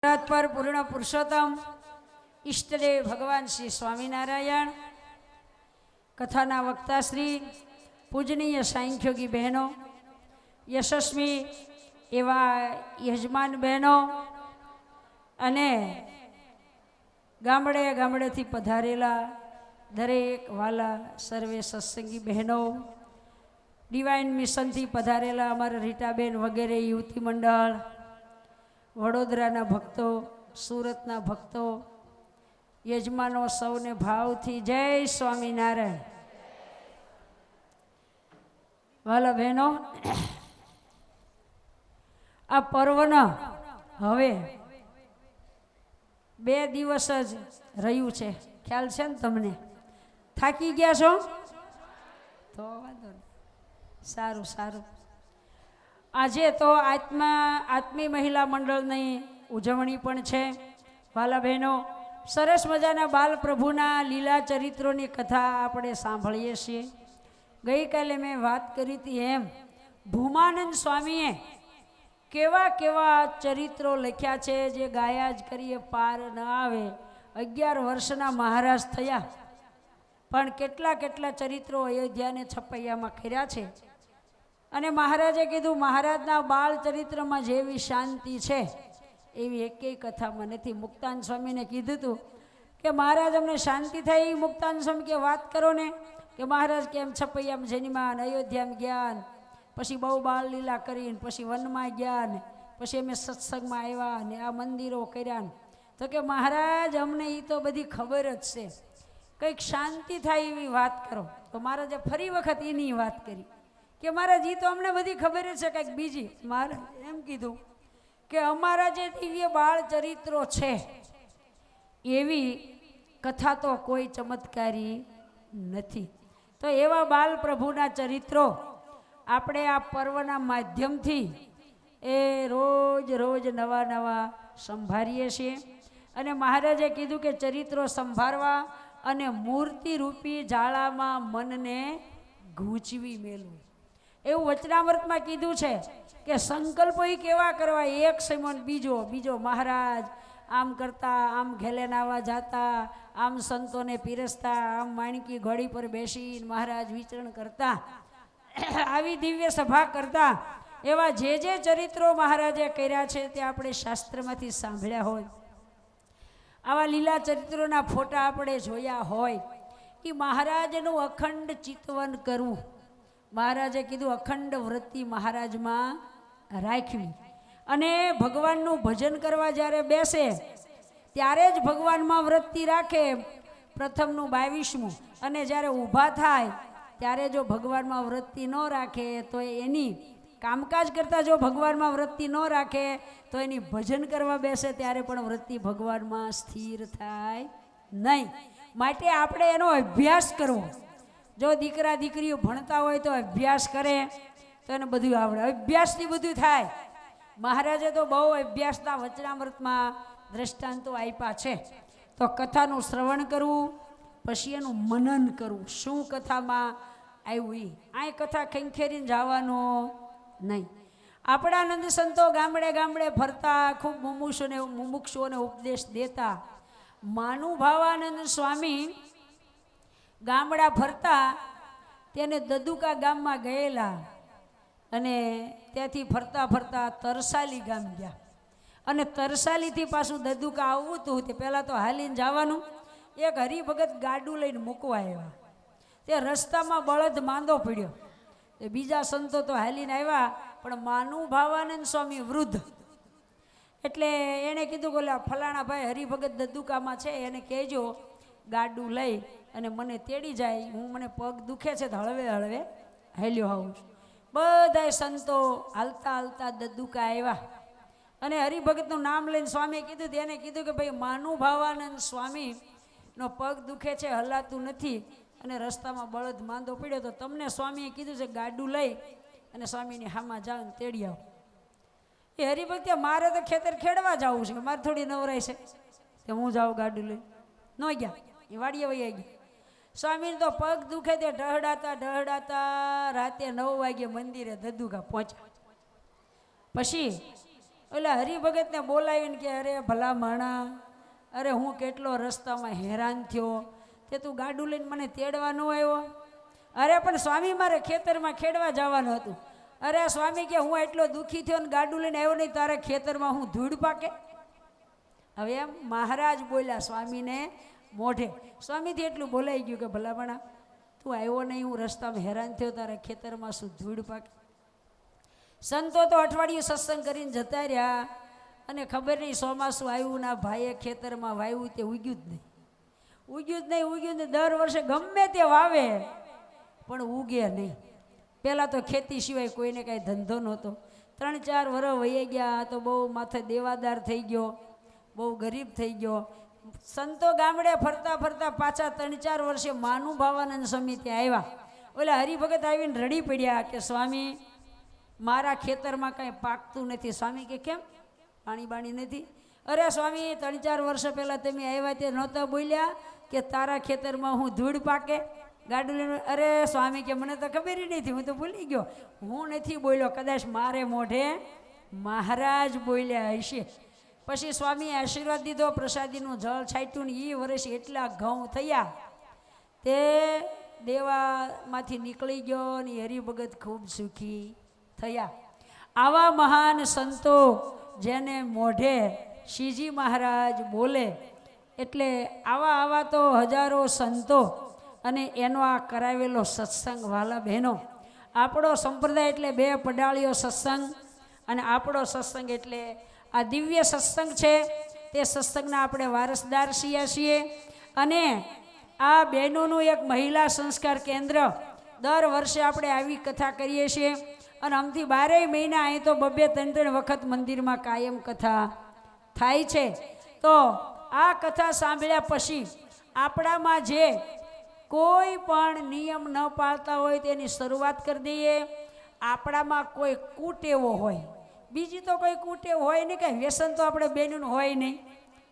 पर पूर्ण पुरुषोत्तम इष्टदेव भगवान श्री स्वामीनारायण कथाना वक्ता श्री पूजनीय सांख्योगी बहनों यशस्वी एवा यजमान बहनों अने गामडे गामडेथी पधारेला दरेक वाला सर्वे सत्संगी बहनों डिवाइन मिशन थी पधारेला अमर रीटाबेन वगैरह युवती मंडल वडोदराना भक्तो सूरतना भक्तो यजमानो सौने भावथी जय स्वामीनारायण। वाला बहनों आ पर्वना हवे 2 दिवस ज रह्यु छे, ख्याल छे ने तमने? थाकी गया छो तो वांधो नहीं, सारू सारू। आजे तो आत्मी महिला मंडळनी उजवणी पण छे। वाला बहनों सरस मजाना बाल प्रभुना लीला चरित्रोनी कथा आपणे सांभळीए छीए। गई काले मैं बात करी थी एम भूमानंद स्वामीए केवा केवा चरित्रों लख्या छे जे गाया ज करीए पार न आवे। 11 वर्षना महाराज थया पण केटला केटला चरित्रों अयोध्या ने छपैयामां कर्या छे। अने महाराजे कीधुं महाराजना बाल चरित्र में जेवी शांति है एवी एकेय कथा में नहीं। मुक्तान स्वामी ने कीधुं तुं कि महाराज अमने शांति थाय। मुक्तान स्वामी के बात करो ने कि महाराज केम छपैयाम जन्म्या अयोध्या में गया पछी बहु बाल लीला करीने पछी वन में गया पछी अमे सत्संग में आव्या ने आ मंदिरों कर्या। तो कि महाराज अमने ई तो बधी खबर ज छे, कंईक शांति थाय एवी बात करो। तो महाराजे फरी वखत एनी बात करी कि महाराज जी तो अमने बधी खबर है कई बीजी। महाराज एम कीधुं कि अमारा जे दिव्य बाळ चरित्रों छे एवी कथा तो कोई चमत्कारी नथी। तो एवा बाल प्रभुना चरित्रों आपणे आ पर्वना माध्यमथी ए रोज रोज नवा नवा संभाळीए छीए। अने महाराजे कीधुं कि चरित्रों संभाळवा अने मूर्ति रूपी जाळामां मनने गूंचवी मेलवुं। एवं वचनामृत में कीधुं छे कि संकल्प ही केवा करवा एक समन बीजो बीजो। महाराज आम करता आम घेले नावा जाता आम संतों ने पीरसता आम माणकी घोड़ी पर बेसी महाराज विचरण करता आवी दिव्य सभा करता। एवा जे जे चरित्रों महाराजे कर्या छे ते आपणे शास्त्रमांथी सांभळ्या होय। आवा लीला चरित्रोना फोटा आपणे जोया होय। ई महाराजनुं अखंड चितवन करवुं। महाराजे कीधुं अखंड वृत्ति महाराज में राखवी अने भगवाननु भजन करवा ज्यारे बेसे त्यारे ज भगवान में वृत्ति राखे। प्रथमनु 22मुं अने ज्यारे ऊभा थाय त्यारे जो भगवान में वृत्ति न राखे तो एनी कामकाज करता जो भगवान में वृत्ति न राखे तो एनी भजन करवा बेसे त्यारे पण वृत्ति भगवान में स्थिर थाय नहीं। माटे आपणे एनो अभ्यास करवो। जो दीकरा दीकरीओ भणता होय तो अभ्यास करे तो एने बधुं आवडे। अभ्यासथी बधुं थाय। महाराजे तो बहु अभ्यासना वचनामृतमां दृष्टांतो आप्या छे। तो कथानुं श्रवण करवुं पछी एनुं मनन करवुं शुं कथामां आव्युं ई। आ कथा खेंखेरीने जवानो नहीं। आपणा नंद संतो गामडे गामडे फरता खूब मुमुक्षुओने उपदेश देता। मानुभावानंद स्वामी गामड़ा फरता तेने ददुका गाम में गयेला अने त्याथी फरता फरता तरसाली गाम गया अने तरसाली थी पाछुं ददुका आवुं तो ते पहेला तो हालीने जवानुं। एक हरिभगत गाडू लईने मूकवा आव्या ते रस्तामां बळद मांदो पड्यो। ते बीजा संतो तो हालीने आव्या पण मानुभावानंद स्वामी वृद्ध एटले एणे कीधुं के फलाणा भाई हरिभगत ददुकामां छे एने कहेजो गाडू लई अने मने तेड़ी जाए हूँ मने पग दुखे छे तो हळवे हळवे हेल्यो आવું છું। बधाय संतो हालता हालता ददुका आव्या अने हरिभगतनुं नाम लईने स्वामीए कीधुं तेने कीधुं कि भाई मानुभावानंद स्वामी नो पग दुखे छे हलातुं नथी अने रस्तामां बळद मांदो पड्यो तो तमने स्वामीए कीधुं छे गाडू लई अने स्वामीनी हामा जाओ ने तेड़ी आओ। ए हरिभक्त मारे तो खेतर खेडवा जावुं छे मारे थोड़ी नवराय छे ते हूँ जाऊँ गाडू लई न गया ए वाड़ीए वही गया। स्वामी तो पग दुखे ते ढहड़ाता ढहड़ाता राते 9 वागे मंदिरे ददुका पहुंचा। पछी એટલે હરિભગતને બોલાવીને કે અરે ભલા માણા, અરે હું કેટલો રસ્તામાં હેરાન થયો, તે તું ગાડું લઈને મને તેડવા ન આવ્યો? અરે પણ સ્વામી મારે ખેતરમાં ખેડવા જવાનું હતું. અરે સ્વામી કે હું એટલો દુઃખી થયો ને ગાડું લઈને આવ્યો નહીં, તારે ખેતરમાં હું ધૂળ પાકે? હવે એમ મહારાજ બોલ્યા સ્વામીને મોઢે. સ્વામીથી એટલું બોલાઈ ગયું કે ભલા માણા, તું આવ્યો નહીં, હું રસ્તામાં હેરાન થયો, તારે ખેતરમાં શું ધૂળ પાકે? સંતો તો અઠવાડિયું સત્સંગ કરીને જતા રહ્યા, અને ખબર નહીં ચોમાસું આવ્યું ના ભાઈએ ખેતરમાં વાવ્યું તે ઉગ્યું જ નહીં. ઉગ્યું જ નહીં. દર વર્ષે ગમે તે વાવે પણ ઉગે નહીં. પહેલાં તો ખેતી સિવાય કોઈને કાંઈ ધંધો નહોતો. 3-4 વર્ષ વહી ગયા તો બહુ માથે દેવાદાર થઈ ગયો, બહુ ગરીબ થઈ ગયો. સંતો ગામડે ફરતા ફરતા પાછા 3-4 વર્ષે માનું ભાવાનંદ સ્વામી ત્યાં આવ્યા. ઓલા હરિભગત આવીને રડી પડ્યા કે સ્વામી મારા ખેતરમાં કાંઈ પાકતું નથી. સ્વામી કે કેમ, પાણી બાણી નથી? અરે સ્વામી 3-4 વર્ષ પહેલાં તમે આવ્યા તે નહોતા બોલ્યા કે તારા ખેતરમાં હું ધૂળ પાકે ગાડું લઈને? અરે સ્વામી કે મને તો ખબર નથી, હું તો ભૂલી ગયો. હું નથી બોલ્યો, કદાચ મારે મોઢે મહારાજ બોલ્યા હશે. પછી સ્વામીએ આશીર્વાદ દીધો, પ્રસાદીનું જળ છાંટ્યું ને એ વર્ષે એટલા ઘઉં થયા તે દેવામાંથી નીકળી ગયો ને હરિભગત ખૂબ સુખી થયા. આવા મહાન સંતો જેને મોઢે શ્રીજી મહારાજ બોલે, એટલે આવા તો હજારો સંતો અને એનો આ કરાવેલો સત્સંગ. વાલા બહેનો, આપણો સંપ્રદાય એટલે 2 પડાળીઓ સત્સંગ, અને આપણો સત્સંગ એટલે આ દિવ્ય સત્સંગ છે. તે સત્સંગના આપણે વારસદાર છીએ. અને આ બહેનોનું એક મહિલા સંસ્કાર કેન્દ્ર દર વર્ષે આપણે આવી કથા કરીએ છીએ. અને આમથી 12 મહિના અહીં તો 2-3 વખત મંદિરમાં કાયમ કથા થાય છે. તો આ કથા સાંભળ્યા પછી આપણામાં જે કોઈ પણ નિયમ ન પાળતા હોય તેની શરૂઆત કરી દઈએ. આપણામાં કોઈ કુટેવો હોય, બીજી તો કોઈ કુટેવ હોય નહીં, કાંઈ વ્યસન તો આપણે બેનનું હોય નહીં,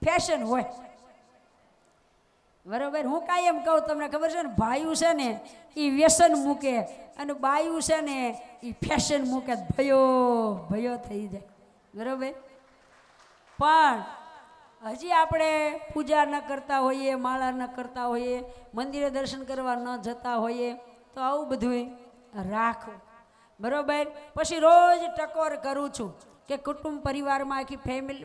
ફેશન હોય. બરાબર? હું કાયમ કહું, તમને ખબર છે ને, ભાઈઓ છે ને એ વ્યસન મૂકે અને બાયું છે ને એ ફેશન મૂકે, ભયો થઈ જાય. બરાબર? પણ હજી આપણે પૂજા ન કરતા હોઈએ, માળા ન કરતા હોઈએ, મંદિરે દર્શન કરવા ન જતા હોઈએ, તો આવું બધું રાખવું. બરાબર? પછી રોજ ટકોર કરું છું કે કુટુંબ પરિવારમાં આખી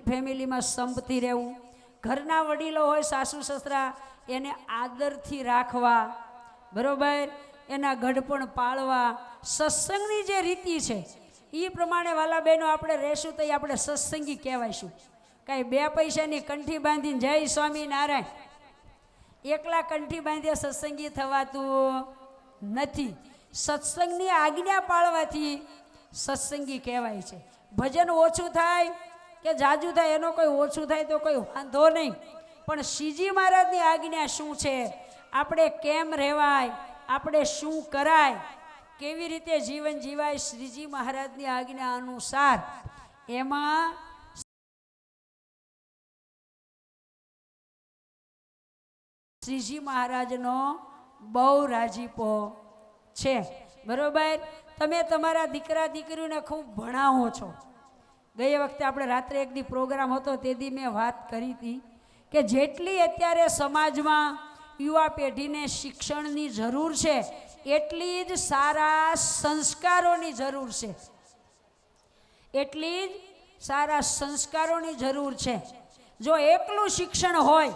ફેમિલીમાં સંપથી રહેવું. ઘરના વડીલો હોય, સાસુ સસરા, એને આદરથી રાખવા. બરાબર? એના ગઢપણ પાળવા. સત્સંગની જે રીતિ છે એ પ્રમાણે વાલા બહેનો આપણે રહેશું તો આપણે સત્સંગી કહેવાયશું. કાંઈ 2 પૈસાની કંઠી બાંધીને જય સ્વામિનારાયણ એકલા કંઠી બાંધ્યા સત્સંગી થવાતું નથી. સત્સંગની આજ્ઞા પાળવાથી સત્સંગી કહેવાય છે. ભજન ઓછું થાય કે જાજુ થાય એનો કોઈ ઓછું થાય તો કોઈ વાંધો નહીં, પણ શ્રીજી મહારાજની આજ્ઞા શું છે, આપણે કેમ રહેવાય, આપણે શું કરાય, કેવી રીતે જીવન જીવાય, શ્રીજી મહારાજની આજ્ઞા અનુસાર એમાં શ્રીજી મહારાજનો બહુ રાજીપો છે. બરોબર? તમે તમારા દીકરા દીકરીઓને ખૂબ ભણાવો છો. ગઈ વખતે આપણે રાત્રે એક દી પ્રોગ્રામ હતો તે દી મેં વાત કરી હતી કે જેટલી અત્યારે સમાજમાં યુવા પેઢીને શિક્ષણની જરૂર છે એટલી જ સારા સંસ્કારોની જરૂર છે. એટલી જ સારા સંસ્કારોની જરૂર છે. જો એકલું શિક્ષણ હોય,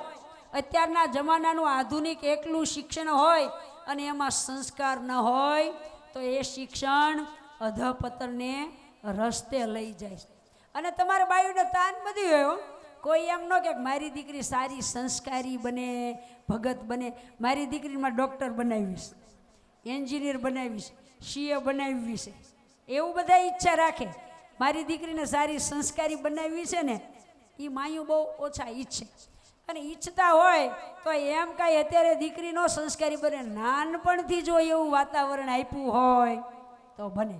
અત્યારના જમાનાનું આધુનિક એકલું શિક્ષણ હોય અને એમાં સંસ્કાર ન હોય તો એ શિક્ષણ અધપતનને રસ્તે લઈ જાય. અને તમારા બાયુને તાન બધી હોય. કોઈ એમ ન કે મારી દીકરી સારી સંસ્કારી બને, ભગત બને, મારી દીકરીમાં ડૉક્ટર બનાવીશ, એન્જિનિયર બનાવીશ, સીએ બનાવવી છે, એવું બધા ઈચ્છા રાખે. મારી દીકરીને સારી સંસ્કારી બનાવવી છે ને એ માયું બહુ ઓછા ઈચ્છે. અને ઈચ્છતા હોય તો એમ કાંઈ અત્યારે દીકરીનો સંસ્કારી બને, નાનપણથી જો એવું વાતાવરણ આપ્યું હોય તો બને.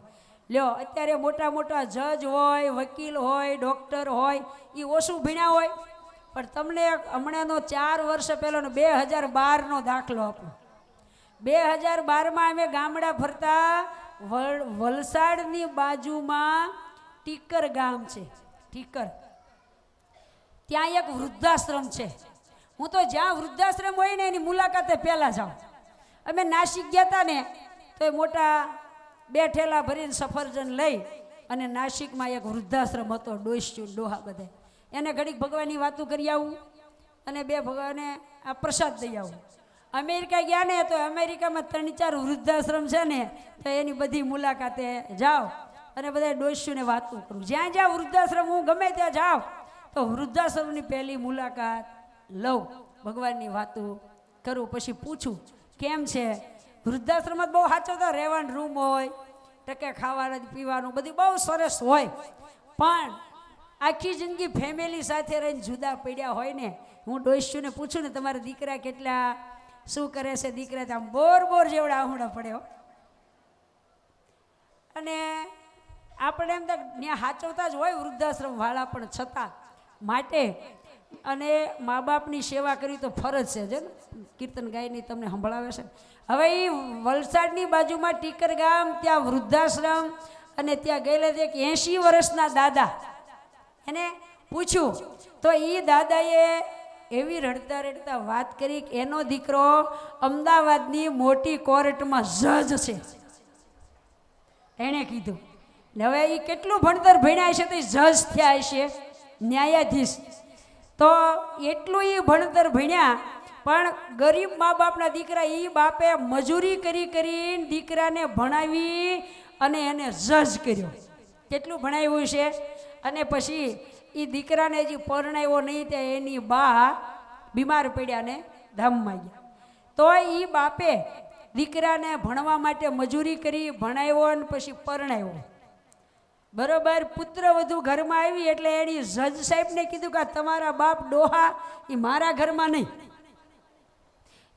લ્યો, અત્યારે મોટા મોટા જજ હોય, વકીલ હોય, ડૉક્ટર હોય, એ ઓછું ભણ્યા હોય. પણ તમને હમણાંનો 4 વર્ષ પહેલાંનો 2012નો દાખલો આપો. 2012માં અમે ગામડા ફરતા, વલસાડની બાજુમાં ટીકર ગામ છે. ઠીકર. ત્યાં એક વૃદ્ધાશ્રમ છે. હું તો જ્યાં વૃદ્ધાશ્રમ હોય ને એની મુલાકાતે પહેલાં જાઉં. અમે નાસિક ગયા હતા ને તો એ મોટા 2 ઠેલા ભરીને સફરજન લઈ અને નાસિકમાં એક વૃદ્ધાશ્રમ હતો, ડોસ્યું ડોહા બધે. એને ઘડીક ભગવાનની વાતો કરી આવું અને 2 ભગવાને આ પ્રસાદ દઈ આવું. અમેરિકા ગયા ને તો અમેરિકામાં 3-4 વૃદ્ધાશ્રમ છે ને તો એની બધી મુલાકાતે જાઓ અને બધા ડોસ્યુંને વાતો કરું. જ્યાં જ્યાં વૃદ્ધાશ્રમ હું ગમે ત્યાં જાઉં તો વૃદ્ધાશ્રમની પહેલી મુલાકાત લઉં, ભગવાનની વાતો કરું, પછી પૂછું કેમ છે. વૃદ્ધાશ્રમમાં બહુ સાચો તો રહેવાનું રૂમ હોય, ટકે ખાવાનું પીવાનું બધું બહુ સરસ હોય, પણ આખી જિંદગી ફેમિલી સાથે રહીને જુદા પડ્યા હોય ને. હું ડોસ્યુંને પૂછું ને તમારા દીકરા કેટલા, શું કરે છે દીકરા, ત્યાં બોર જેવડા આહુડા પડે હો. અને આપણે એમ તો ત્યાં સાચવતા જ હોય વૃદ્ધાશ્રમ વાળા, પણ છતાં માટે અને મા બાપની સેવા કરવી તો ફરજ છે. જે કીર્તન ગાયની તમને સંભળાવે છે. હવે એ વલસાડની બાજુમાં ટીકર ગામ, ત્યાં વૃદ્ધાશ્રમ, અને ત્યાં ગયેલા એક 80 વર્ષના દાદા. એને પૂછ્યું તો એ દાદાએ એવી રડતા રડતા વાત કરી કે એનો દીકરો અમદાવાદની મોટી કોર્ટમાં જજ છે. એણે કીધું હવે એ કેટલું ભણતર ભણ્યા છે તો એ જજ થયા છે, ન્યાયાધીશ. તો એટલું એ ભણતર ભણ્યા, પણ ગરીબ મા બાપના દીકરા એ બાપે મજૂરી કરીને દીકરાને ભણાવી અને એને જજ કર્યો. કેટલું ભણાવ્યું છે. અને પછી એ દીકરાને હજી પરણાવ્યો નહીં તે એની બા બીમાર પડ્યા ને ધામમાં ગયા. તો એ બાપે દીકરાને ભણવા માટે મજૂરી કરી, ભણાવ્યો અને પછી પરણાવ્યો. બરોબર, પુત્ર વધુ ઘરમાં આવી એટલે એની જજ સાહેબને કીધું કે તમારા બાપ ડોહા એ મારા ઘરમાં નહીં,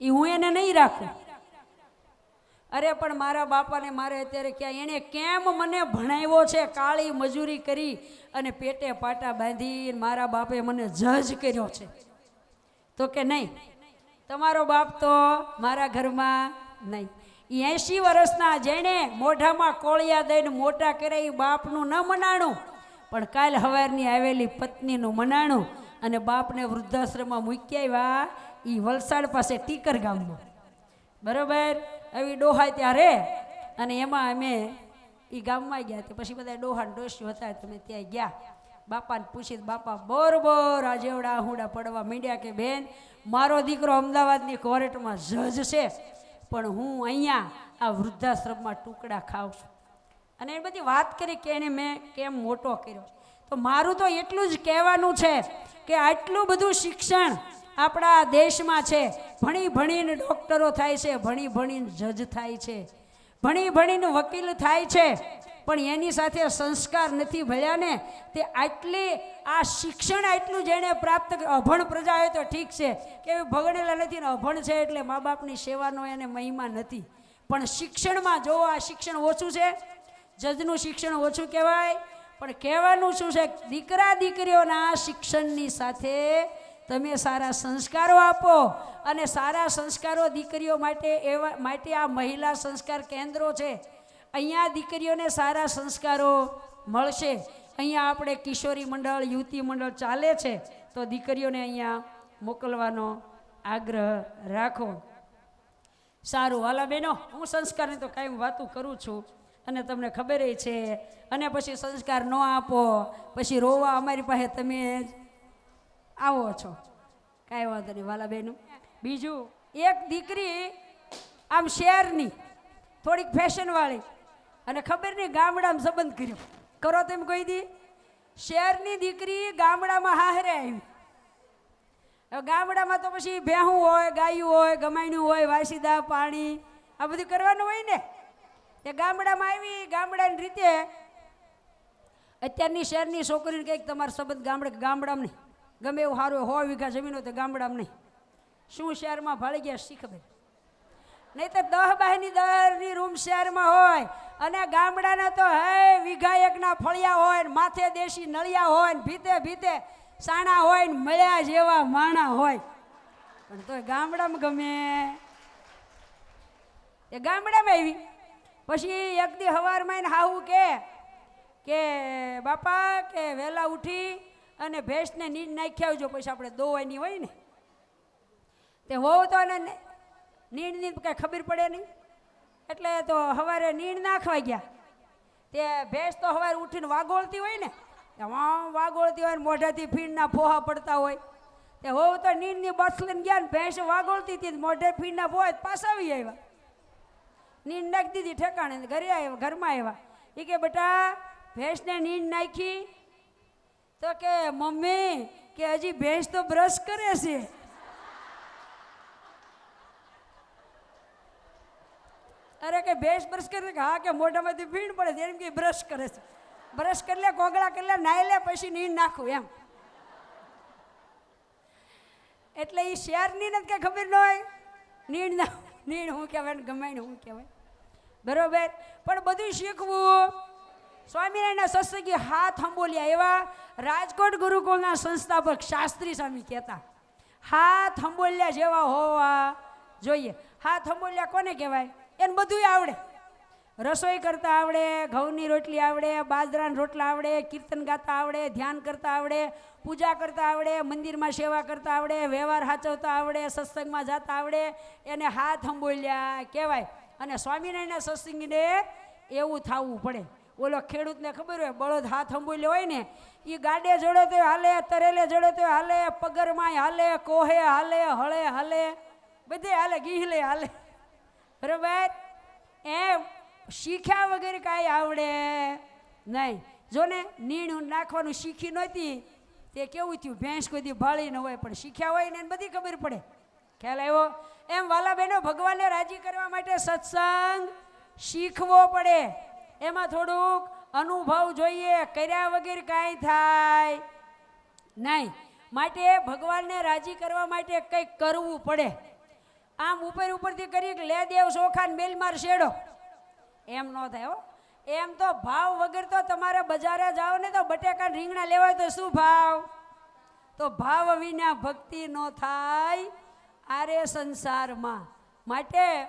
એ હું એને નહીં રાખું. અરે પણ મારા બાપાને મારે અત્યારે ક્યાં, એણે કેમ મને ભણાવ્યો છે, કાળી મજૂરી કરી અને પેટે પાટા બાંધી મારા બાપે મને જજ કર્યો છે. તો કે નહીં, તમારો બાપ તો મારા ઘરમાં નહીં. 80 વર્ષના જેણે મોઢામાં કોળિયા દઈને મોટા કર્યા એ બાપનું ન મનાણું, પણ કાલ સવારની આવેલી પત્નીનું મનાણું અને બાપને વૃદ્ધાશ્રમમાં મૂકી આવ્યા એ વલસાડ પાસે ટીકર ગામમાં. બરાબર, આવી ડોહા ત્યાં રહે અને એમાં અમે એ ગામમાં ગયા. તે પછી બધા ડોહા ડોસ્યું હતા, તમે ત્યાં ગયા. બાપાને પૂછી, બાપા બોર આ જેવડા આહુડા પડવા માંડ્યા કે બેન મારો દીકરો અમદાવાદની કોર્ટમાં જજ છે, પણ હું અહીંયા આ વૃદ્ધાશ્રમમાં ટુકડા ખાઉં છું. અને એ બધી વાત કરી કે એને મેં કેમ મોટો કર્યો. તો મારું તો એટલું જ કહેવાનું છે કે આટલું બધું શિક્ષણ આપણા દેશમાં છે. ભણીને ડૉક્ટરો થાય છે, ભણીને જજ થાય છે, ભણીને વકીલ થાય છે, પણ એની સાથે સંસ્કાર નથી ભળ્યા ને. તે આટલી આ શિક્ષણ આટલું જેણે પ્રાપ્ત, અભણ પ્રજા હોય તો ઠીક છે કે ભણેલા નથી ને અભણ છે એટલે મા બાપની સેવાનો એને મહિમા નથી. પણ શિક્ષણમાં જો આ શિક્ષણ ઓછું છે, જજનું શિક્ષણ ઓછું કહેવાય. પણ કહેવાનું શું છે, દીકરા દીકરીઓના શિક્ષણની સાથે તમે સારા સંસ્કારો આપો. અને સારા સંસ્કારો દીકરીઓ માટે આ મહિલા સંસ્કાર કેન્દ્રો છે. અહીંયા દીકરીઓને સારા સંસ્કારો મળશે. અહીંયા આપણે કિશોરી મંડળ, યુવતી મંડળ ચાલે છે, તો દીકરીઓને અહીંયા મોકલવાનો આગ્રહ રાખો. સારું હાલા બહેનો, હું સંસ્કારની તો કાયમ વાતું કરું છું અને તમને ખબર છે. અને પછી સંસ્કાર ન આપો પછી રોવા અમારી પાસે તમે આવો છો, કાંઈ વાંધો નહીં વાલા બહેનો. બીજું, એક દીકરી આમ શહેરની થોડીક ફેશનવાળી અને ખબર નહીં ગામડામાં સંબંધ કર્યો. કરો તેમ કોઈ દી? શહેરની દીકરી ગામડામાં હાહરે આવી. ગામડામાં તો પછી ભેહું હોય, ગાયું હોય, ગમાણ્યું હોય, વાસીદા પાણી આ બધું કરવાનું હોય ને. તે ગામડામાં આવી, ગામડાની રીતે. અત્યારની શહેરની છોકરીને કંઈક તમારો સંબંધ ગામડામાં નહીં, ગમે એવું સારું 100 વીઘા જમીન હોય તો ગામડામાં નહીં. શું શહેરમાં ભાળી ગયા શી ખબર? નહીં તો 10 બાયની 10ની રૂમ શહેરમાં હોય અને ગામડાના તો વીઘા એકના ફળિયા હોય, માથે દેશી નળિયા હોય, ભીતે સાણા હોય ને મળ્યા જેવા માણા હોય. પણ તો ગામડામાં ગમે એ ગામડામાં આવી. પછી એક દી હવારમાં હાવું કે કે બાપા કે વહેલા ઉઠી અને ભેંસને નીંદ નાખી આવજો, પછી આપણે દોવાની હોય ને તે હોવ તો એને નીંદની કાંઈ ખબર પડે નહીં, એટલે તો સવારે નીંદ નાખવા ગયા. તે ભેંસ તો સવારે ઉઠીને વાગોળતી હોય ને, વાગોળતી હોય ને મોઢાથી ફીણના ફોહા પડતા હોય. તે હોવ તો નીંદની બસ લઈને ગયા ને ભેંસ વાગોળતી હતી, મોઢે ફીણના ફોહા પાછા આવી આવ્યા. નીંદ નાખી દીધી ઠેકાણે, ઘરે આવ્યા, ઘરમાં આવ્યા. એ કે બેટા ભેંસને નીંદ નાખી? તો કે મમ્મી કે હજી ભેંસ તો બ્રશ કરે છે. અરે કે ભેંસ બ્રશ કરે? હા કે મોઢામાંથી ફીણ પડે છે એમ કે બ્રશ કરે છે. બ્રશ કરી લે, કોગળા કરી લે, નાઈ લે, પછી નીંદ નાખું એમ. એટલે એ શેરની નથી કઈ ખબર ન હોય નીંદ ના નીંદ શું કહેવાય ને ગમે શું કહેવાય, બરોબર. પણ બધું શીખવું. સ્વામિનારાયણના સત્સંગી હાથ અંબોલ્યા એવા રાજકોટ ગુરુકુળના સંસ્થાપક શાસ્ત્રી સ્વામી કહેતા, હાથ અંબોલ્યા જેવા હોવા જોઈએ. હાથ અંબોલ્યા કોને કહેવાય? એને બધું આવડે. રસોઈ કરતા આવડે, ઘઉંની રોટલી આવડે, બાજરાના રોટલા આવડે, કીર્તન ગાતા આવડે, ધ્યાન કરતા આવડે, પૂજા કરતા આવડે, મંદિરમાં સેવા કરતા આવડે, વ્યવહાર સાચવતા આવડે, સત્સંગમાં જતા આવડે, એને હાથ અંબોલ્યા કહેવાય. અને સ્વામિનારાયણના સત્સંગીને એવું થવું પડે. ઓલો ખેડૂતને ખબર હોય બળદ હાથ અંબોલ્યો હોય ને, એ ગાડે જોડે તો હાલે, તરેલે જોડે તો હાલે, પગરમાંય હાલે, કોહે હાલે, હળે હાલે, બધે હાલે, ગીહલે હાલે, બરોબર. એમ શીખ્યા વગર કાંઈ આવડે નહીં. જો ને નીણ નાખવાનું શીખી નહોતી તે કેવું થયું, ભેંસ કોઈ દી ભાળી ન હોય, પણ શીખ્યા હોય ને એને બધી ખબર પડે. ખ્યાલ આવ્યો? એમ વાલા બહેનો, ભગવાનને રાજી કરવા માટે સત્સંગ શીખવો પડે. એમાં થોડુંક અનુભવ જોઈએ, કર્યા વગર કાંઈ થાય નહીં. માટે ભગવાનને રાજી કરવા માટે કંઈક કરવું પડે. આમ ઉપરથી કરી લે દેવ સોખાન મેલ માર શેડો એમ ન થાય હો. એમ તો ભાવ વગર તો તમારે બજારે જાઓ ને તો બટેકા રીંગણા લેવાય તો શું ભાવ? તો ભાવ વિના ભક્તિ ન થાય આરે સંસારમાં. માટે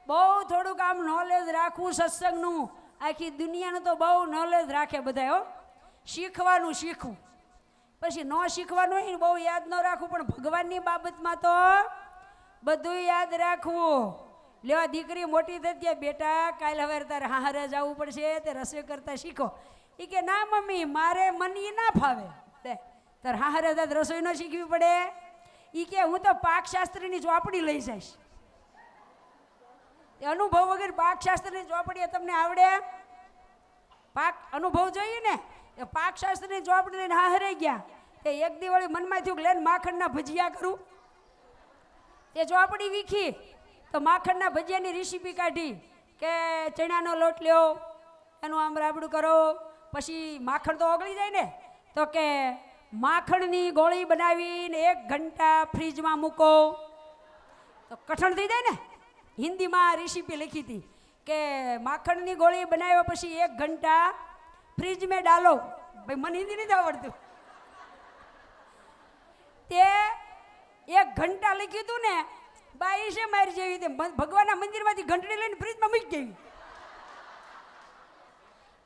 બહુ થોડુંક આમ નોલેજ રાખવું સત્સંગનું. આખી દુનિયાનું તો બહુ નોલેજ રાખે બધા હો. શીખવાનું શીખવું, પછી ન શીખવાનું હોય બહુ યાદ ન રાખવું, પણ ભગવાનની બાબતમાં તો બધું યાદ રાખવું. લેવા દીકરી મોટી થઈ ગયા, બેટા કાલ હવે તારે હારે જવું પડશે, તે રસોઈ કરતા શીખો. એ કે ના મમ્મી મારે મન એ ના ફાવે, તારે હારે જાય રસોઈ ન શીખવી પડે. એ કે હું તો પાકશાસ્ત્રીની ચોપડી લઈ જઈશ. અનુભવ વગર પાકશાસ્ત્રની ચોપડી તમને આવડે? પાક અનુભવ જોઈએ ને. એ પાકશાસ્ત્રની ચોપડી લઈને હારે ગયા, તે એક દિવાળી મનમાં થયું લઈને માખણના ભજીયા કરું. તે ચોપડી વીખી તો માખણના ભજીયાની રેસીપી કાઢી કે ચણાનો લોટ લ્યો, એનું આમ રાબડું કરો, પછી માખણ તો ઓગળી જાય ને, તો કે માખણની ગોળી બનાવીને 1 ઘંટા ફ્રીજમાં મૂકો તો કઠણ થઈ જાય ને. હિન્દીમાં રેસીપી લખી હતી કે માખણની ગોળી બનાવ્યા પછી 1 ઘંટા ફ્રીજ મેં ડાલો. ભાઈ મને હિન્દી નથી આવડતું. તે 1 ઘંટા લખ્યું હતું ને, બાઈ છે મારી જેવી રીતે ભગવાનના મંદિરમાંથી ઘંટડી લઈને ફ્રીજમાં મૂકી ગઈ.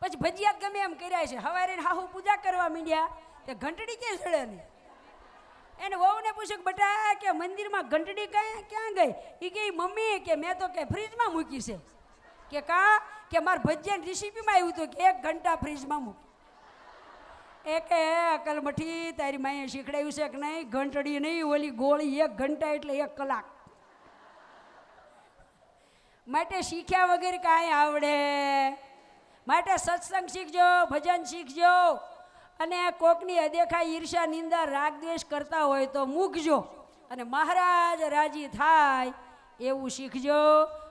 પછી ભજીયા ગમે એમ કર્યા છે. સવારે હાહુ પૂજા કરવા માંડ્યા, તે ઘંટડી ક્યાં ચડે નહીં. એને વહુને પૂછ્યું કે બેટા કે મંદિરમાં ઘંટડી ક્યાં ગઈ? એ કે મમ્મી કે મેં તો કે ફ્રીજમાં મૂકી છે. કે કા? કે મારા ભજીયાની રેસીપીમાં આવ્યું હતું કે 1 ઘંટા ફ્રીજમાં મૂકી. એ કે અકલ મઠી તારી માએ શીખડાયું છે કે નહીં? ઘંટડી નહીં, ઓલી ગોળી 1 ઘંટા એટલે 1 કલાક. માટે શીખ્યા વગર કાંઈ આવડે. માટે સત્સંગ શીખજો, ભજન શીખજો, અને કોકની અદેખા ઈર્ષા નિંદા રાગ દ્વેષ કરતા હોય તો મૂકજો, અને મહારાજ રાજી થાય એવું શીખજો.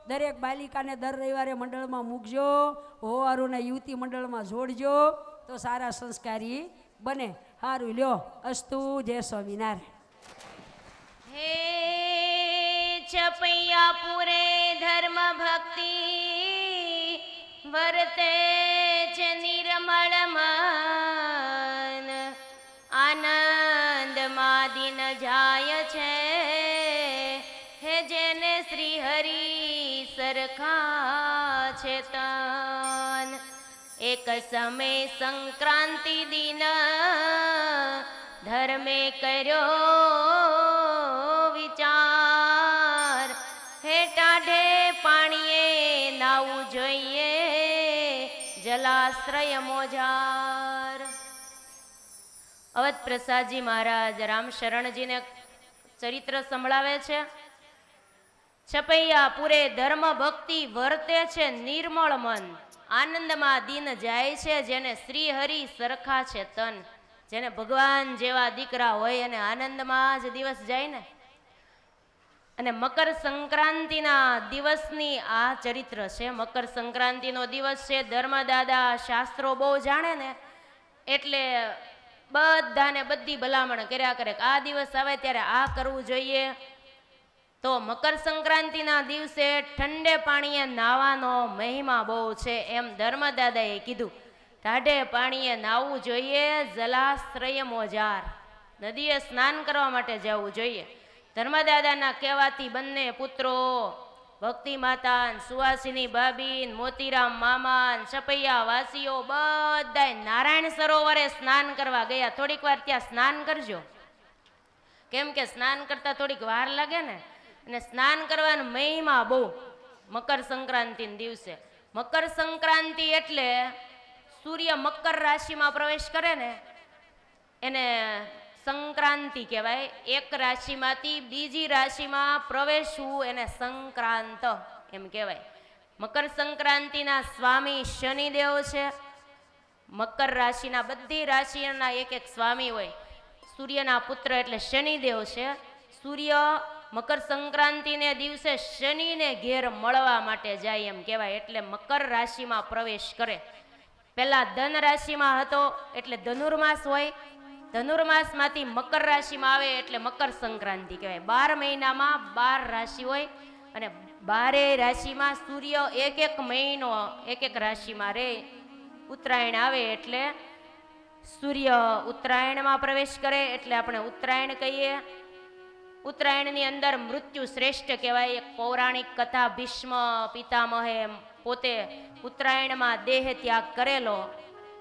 દરેક બાલિકાને દર રવિવારે મંડળમાં મૂકજો, હોવારોને યુવતી મંડળમાં જોડજો, તો સારા સંસ્કારી બને. સારું લ્યો, અસ્તુ. જય સ્વામિનારાયણ. હે છપૈયા પૂરે ધર્મ ભક્તિ વર્તે છે નિર્મળ મન, આનંદમાં દિન જાય છે હે જેને શ્રી હરિ સરખા છે તન. એક સમય સંક્રાંતિ દિન ધર્મે કર્યો વિચાર, હે ટાઢે પાણીએ નાવું જોઈએ જલાશ્રય મોજાર. અવધ પ્રસાદજી મહારાજ રામશરણજીને ચરિત્ર સંભળાવે છે. છપૈયા પૂરે ધર્મ ભક્તિ વર્તે છે નિર્મળ મન, આનંદમાં દિન જાય છે જેને શ્રી હરિ સરખા છે તન. જેને ભગવાન જેવા દીકરા હોય અને આનંદમાં જ દિવસ જાય ને. અને મકર સંક્રાંતિના દિવસની આ ચરિત્ર છે. મકર સંક્રાંતિનો દિવસ છે. ધર્મદાદા શાસ્ત્રો બહુ જાણે ને એટલે બધાને બધી ભલામણ કર્યા કરે કે આ દિવસ આવે ત્યારે આ કરવું જોઈએ. તો મકર સંક્રાંતિના દિવસે ઠંડે પાણીએ નાવાનો મહિમા બહુ છે એમ ધર્મદાદાએ કીધું. ટાઢે પાણીએ નાવું જોઈએ જલાશ્રય મોજાર, નદીએ સ્નાન કરવા માટે જવું જોઈએ. ધર્મદાદાના કહેવાથી બંને પુત્રો ભક્તિ માતા, સુવાસિની ભાભી, મોતીરામ મામા, છપૈયા વાસીઓ બધાય નારાયણ સરોવરે સ્નાન કરવા ગયા. થોડીક વાર ત્યાં સ્નાન કરજો, કેમ કે સ્નાન કરતા થોડીક વાર લાગે ને. અને સ્નાન કરવાનો મહિમા બહુ મકર સંક્રાંતિના દિવસે. મકર સંક્રાંતિ એટલે સૂર્ય મકર રાશિમાં પ્રવેશ કરે ને એને સંક્રાંતિ કહેવાય. એક રાશિમાંથી બીજી રાશિમાં પ્રવેશવું એને સંક્રાંત એમ કહેવાય. મકર સંક્રાંતિના સ્વામી શનિદેવ છે. મકર રાશિના બધી રાશિના એક એક સ્વામી હોય. સૂર્યના પુત્ર એટલે શનિદેવ છે. સૂર્ય મકર સંક્રાંતિને દિવસે શનિને ઘેર મળવા માટે જાય એમ કહેવાય. એટલે મકર રાશિમાં પ્રવેશ કરે. પહેલા ધન રાશિમાં હતો એટલે ધનુર્માસ હોય. ધનુર્માસમાંથી મકર રાશિમાં આવે એટલે મકર સંક્રાંતિ કહેવાય. 12 મહિનામાં 12 રાશિ હોય અને 12 રાશિમાં સૂર્ય એક એક મહિનો એક એક રાશિમાં રહે. ઉત્તરાયણ આવે એટલે સૂર્ય ઉત્તરાયણમાં પ્રવેશ કરે એટલે આપણે ઉત્તરાયણ કહીએ. ઉત્તરાયણની અંદર મૃત્યુ શ્રેષ્ઠ કહેવાય. એક પૌરાણિક કથા, ભીષ્મ પિતામહે પોતે ઉત્તરાયણમાં દેહ ત્યાગ કરેલો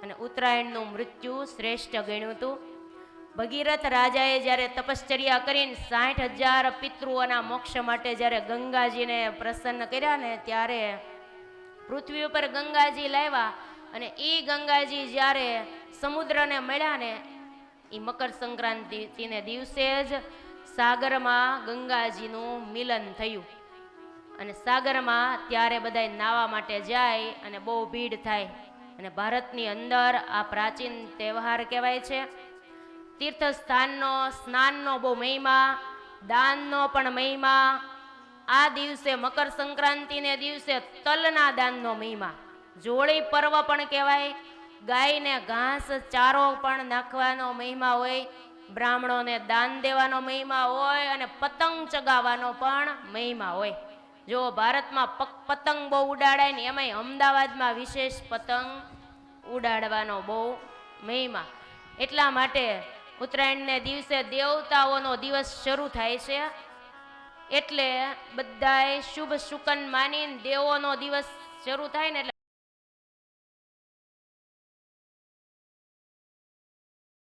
અને ઉત્તરાયણનું મૃત્યુ શ્રેષ્ઠ ગણ્યું હતું. ભગીરથ રાજાએ જ્યારે તપશ્ચર્યા કરીને 60,000 પિતૃઓના મોક્ષ માટે જ્યારે ગંગાજીને પ્રસન્ન કર્યા ને ત્યારે પૃથ્વી ઉપર ગંગાજી લાવ્યા. અને એ ગંગાજી જ્યારે સમુદ્રને મળ્યા ને એ મકર સંક્રાંતિને દિવસે જ સાગરમાં ગંગાજીનું મિલન થયું. અને સાગરમાં ત્યારે બધા નાવા માટે જાય અને બહુ ભીડ થાય. અને ભારતની અંદર આ પ્રાચીન તહેવાર કહેવાય છે. તીર્થસ્થાનનો સ્નાનનો બહુ મહિમા, દાનનો પણ મહિમા. આ દિવસે મકર સંક્રાંતિને દિવસે તલના દાનનો મહિમા. જોળી પર્વ પણ કહેવાય. ગાયને ઘાસ ચારો પણ નાખવાનો મહિમા હોય. બ્રાહ્મણોને દાન દેવાનો મહિમા હોય અને પતંગ ચગાવવાનો પણ મહિમા હોય. જો ભારતમાં પતંગ બહુ ઉડાડાય ને એમાંય અમદાવાદમાં વિશેષ પતંગ ઉડાડવાનો બહુ મહિમા. એટલા માટે ઉત્તરાયણને દિવસે દેવતાઓનો દિવસ શરૂ થાય છે. એટલે બધાય શુભ શુકન માનીને દેવોનો દિવસ શરૂ થાય ને એટલે